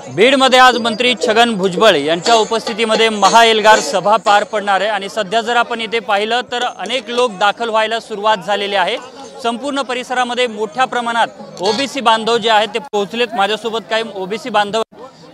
बीडमध्ये आज मंत्री छगन भुजबळ यांच्या उपस्थितीमध्ये महाएल्गार सभा पार पडणार आहे आणि सध्या जर आपण इथे पाहिलं तर अनेक लोक दाखल व्हायला सुरुवात झालेली आहे। संपूर्ण परिसरामध्ये मोठ्या प्रमाणात ओबीसी बांधव जे आहेत ते पोहोचलेत। माझ्यासोबत काही ओबीसी बांधव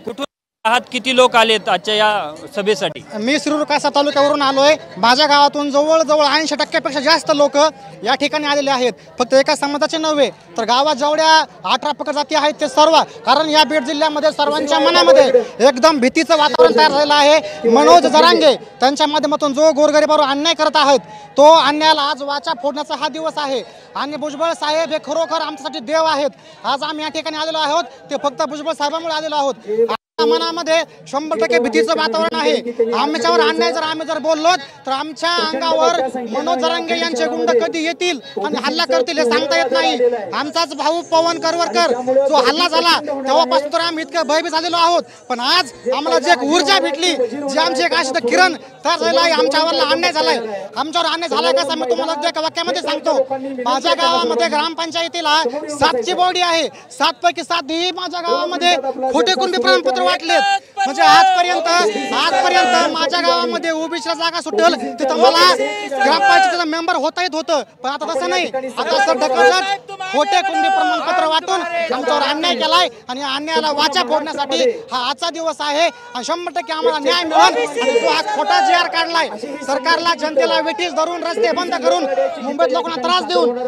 कुठून आहात, किती लोक आलेत आजच्या या सभेसाठी? मी शिरूर कासा तालुक्यावरून आलोय। माझ्या गावातून जवळजवळ 80% जास्त लोक या ठिकाणी आलेले आहेत। फक्त एका समाजाचे नव्हे तर गावात जेवढ्या 18 प्रजाती आहेत ते सर्व, कारण या बीड जिल्ह्यामध्ये सर्वांच्या मनामध्ये एकदम भीतीचं वातावरण तयार झालेलं आहे। मनोज जरांगे त्यांच्या माध्यमातून जो गोरगरिबावर अन्याय करत आहेत तो अन्यायाला आज वाचा फोडण्याचा हा दिवस आहे। आणि भुजबळ साहेब हे खरोखर आमच्यासाठी देव आहेत। आज आम्ही या ठिकाणी आलेलो आहोत ते फक्त भुजबळ साहेबांमुळे आलेलो आहोत। मनामध्ये 100% भीतीचं वातावरण आहे। आमच्यावर अन्याय जर आम्ही बोललो तर आमच्या अंगावर मनोज जरांगे यांचे गुंड कधी येतील आणि हल्ला करतील हे सांगता येत नाही। आमचाच भाऊ पवन करवरकर जो हल्ला झाला तेव्हापासून तर आम्ही इतकं भयभीत झालेलो आहोत, पण आज आम्हाला जी एक ऊर्जा भेटली, जी आमची एक अशी किरण तयार झालेला आहे। आमच्यावर अन्याय झालाय, आमच्यावर अन्याय झालाय कसं मी तुम्हाला एका वाक्यामध्ये सांगतो। माझ्या गावामध्ये ग्रामपंचायतीला 7ची बॉडी आहे, 7 पैकी 7 ही माझ्या गावामध्ये खोटे कुणबी प्रमाणपत्र वाटलेत। म्हणजे आजपर्यंत माझ्या गावामध्ये ओबीसीला जागा सुटेल तिथं मला ग्रामपंचायतीचा मेंबर होता येत होतं, पण आता तसं नाही। आता सर ढकलत खोटे कुणबी प्रमाणपत्र वाटून आमच्यावर अन्याय केलाय आणि अन्यायाला वाचा फोडण्यासाठी हा आजचा दिवस आहे। 100% आम्हाला न्याय मिळेल। आणि जो हा खोटा जी.आर. काढलाय सरकारला, जनतेला वेठीस धरून रस्ते बंद करून मुंबईत लोकांना त्रास देऊन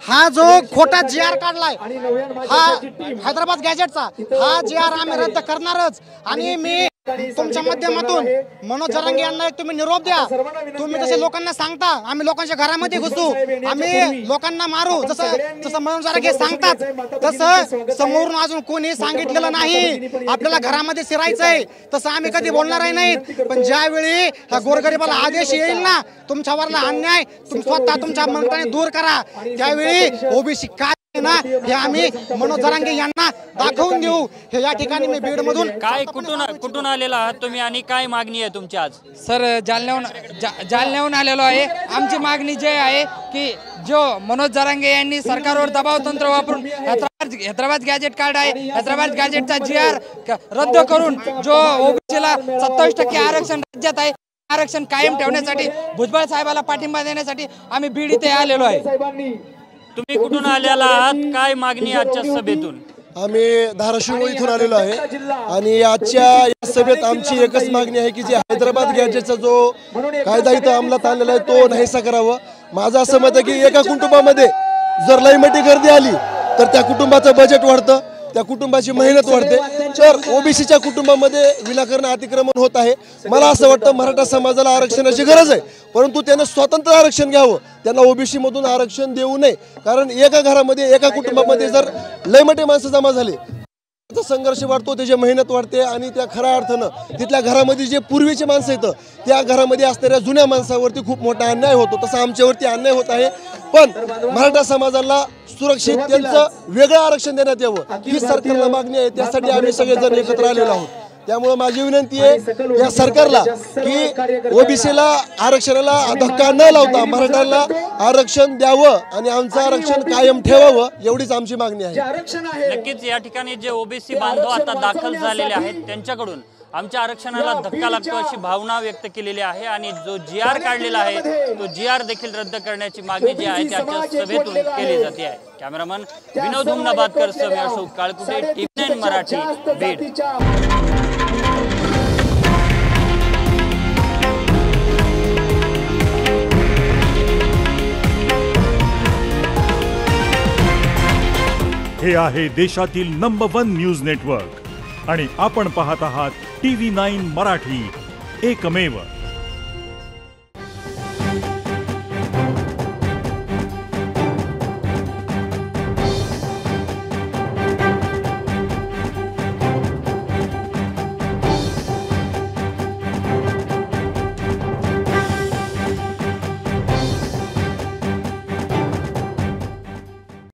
हा जो खोटा जी.आर. काढलाय हा हैदराबाद गॅजेटचा हा जी.आर. आम्ही रद्द करणारच। आणि मी तुमच्या माध्यमातून मनोज जरांगे यांना एक तुम्ही निरोप द्या। तुम्ही जसे लोकांना सांगता आम्ही लोकांच्या घरामध्ये घुसू, आम्ही लोकांना मारू, जसं मनोज जरांगे सांगतात तसं समोरून अजून कोणी सांगितलेलं नाही। आपल्याला घरामध्ये शिरायचंय तसं आम्ही कधी बोलणारही नाहीत, पण ज्यावेळी गोरगरिबाला आदेश येईल ना तुमच्यावरला अन्याय तुम्ही स्वतः तुमच्या मनाने दूर करा, त्यावेळी ओबीसी काय ना हे आम्ही मनोज जरांगे यांना दाखवून देऊ। हे या ठिकाणी मी बीड मधून कुठून आलेला आहात तुम्ही आणि काय मागणी आहे तुमची आज? सर जालन्याहून आलेलो आहे। आमची मागणी जे आहे की जो मनोज जरांगे यांनी सरकारवर दबाव तंत्र वापरून हैदराबाद गॅजेट कार्ड आहे, हैदराबाद गॅजेटचा जी.आर. रद्द करून जो ओबीसीला 27% आरक्षण राज्यात आहे आरक्षण कायम ठेवण्यासाठी भुजबळ साहेबाला पाठिंबा देण्यासाठी आम्ही बीड इथे आलेलो आहे। तुम्ही कुठून आलेला आहात, काय मागणी आजच्या सभेतून? आम्ही धाराशिव इथून आलेलो आहे आणि आजच्या या सभेत आमची एकच मागणी आहे की जे हैदराबाद गॅजेटचा जो कायदा इथं अंमलात आणलेला आहे तो नाहीसा करावा। माझं असं मत आहे की एका कुटुंबामध्ये जर लई मोठी गर्दी आली तर त्या कुटुंबाचं बजेट वाढतं, त्या कुटुंबाची मेहनत वाढते। तर ओबीसीच्या कुटुंबामध्ये विनाकारण अतिक्रमण होत आहे। मला असं वाटतं मराठा समाजाला आरक्षणाची गरज आहे, परंतु त्यानं स्वतंत्र आरक्षण घ्यावं, त्यांना ओबीसी मधून आरक्षण देऊ नये। कारण एका घरामध्ये एका कुटुंबामध्ये जर लय मोठे माणसं जमा झाले तर संघर्ष वाढतो, त्याची मेहनत वाढते आणि त्या खऱ्या अर्थानं तिथल्या घरामध्ये जे पूर्वीचे माणसं येतं त्या घरामध्ये असणाऱ्या जुन्या माणसावरती खूप मोठा अन्याय होतो, तसा आमच्यावरती अन्याय होत आहे। पण मराठा समाजाला सुरक्षित त्यांचं वेगळं आरक्षण देण्यात यावं ही सरकारला मागणी आहे। त्यासाठी आम्ही सगळेजण एकत्र आलेलो आहोत। त्यामुळे माझी विनंती आहे या सरकारला की ओबीसीला आरक्षणाला धक्का न लावता मराठ्यांना आरक्षण द्यावं आणि आमचं आरक्षण कायम ठेवावं, एवढीच आमची मागणी आहे। नक्कीच या ठिकाणी जे ओबीसी बांधव आता दाखल झालेले आहेत त्यांच्याकडून आमच्या आरक्षणाला धक्का लागतो अशी भावना व्यक्त केलेली आहे आणि जो जी.आर. काढलेला आहे तो जी.आर. देखील रद्द करण्याची मागणी जी आहे त्याच्या सभेतून केली जाते आहे। कॅमेरामन विनोद हुमनाबादकर सह अशोक काळकुटे, TV9 मराठी, बीड। हे आहे देशातील नंबर 1 न्यूज नेटवर्क आणि आपण पाहत आहात TV9 मराठी, एकमेव।